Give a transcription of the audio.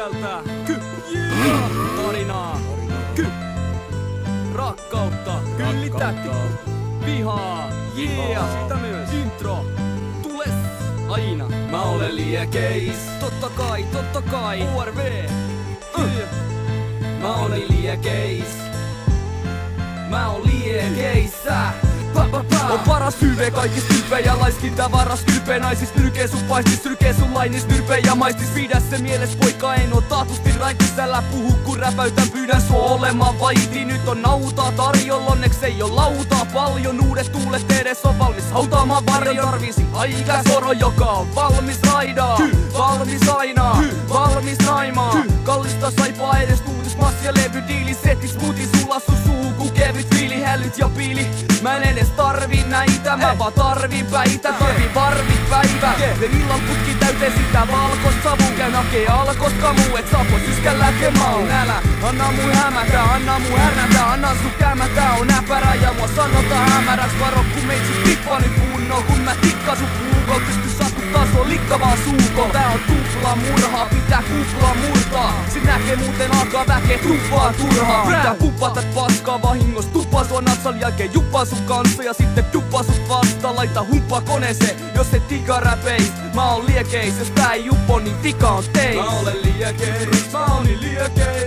sieltä. Tarinaa. Rakkautta. Kylli täti. Vihaa. Sitä myös. Intro. Tules. Aina. Mä olen liekeis. Totta kai. URV. Mä olen liekeis. Mä oon liekeissä. On paras hyve kaikis tyyppejä laiskinta varas kylpeä naisis nyrkee sun paistis nyrkee sun lainis nyrpeä ja maistis pidä se mieles poika en oo taatusti raitis älä puhu kun räpäytän pyydän sua olemaan vaiti nyt on nautaa tarjolla onneks ei oo lautaa paljon uudet tuulet edes on valmis hautaamaan varjon tarvisi aika soro joka on valmis raidaa valmis aina valmis naimaa kallista saipaa edes uutismassia levy diili setti smoothie sulla sun suuhun kun kevyt fiili hälyt ja piili mä en edes tarvii näitä, mä vaan tarvin päitä tarvin varvit päivä ja illan putki täyteen sitä valkost savun käyn hakee alkost kamu et saa pois yskän läkemaan älä anna mun hämätä, anna mun härnätä anna sun kämätä on äpärä ja mua sanotaan hämäräks varo kun meitsi tippa nyt kunnolla kun mä tikkaan sun puukon pysty satuttaa sua likkavaa suukon tää on tupla murhaa pitää kupla murtaa sit näkee muuten alkaa väkeä tuppaa turhaa pitää puppata paskaa vahingossa tuppaa sua natsan jälkeen juppaa sun kanssa ja sitten duppaa sut vasta laita humppaa koneeseen jos et tika räpeis mä oon liekeis jos tää ei juppo niin vika on teis mä olen liekeis mä oon niin liekeis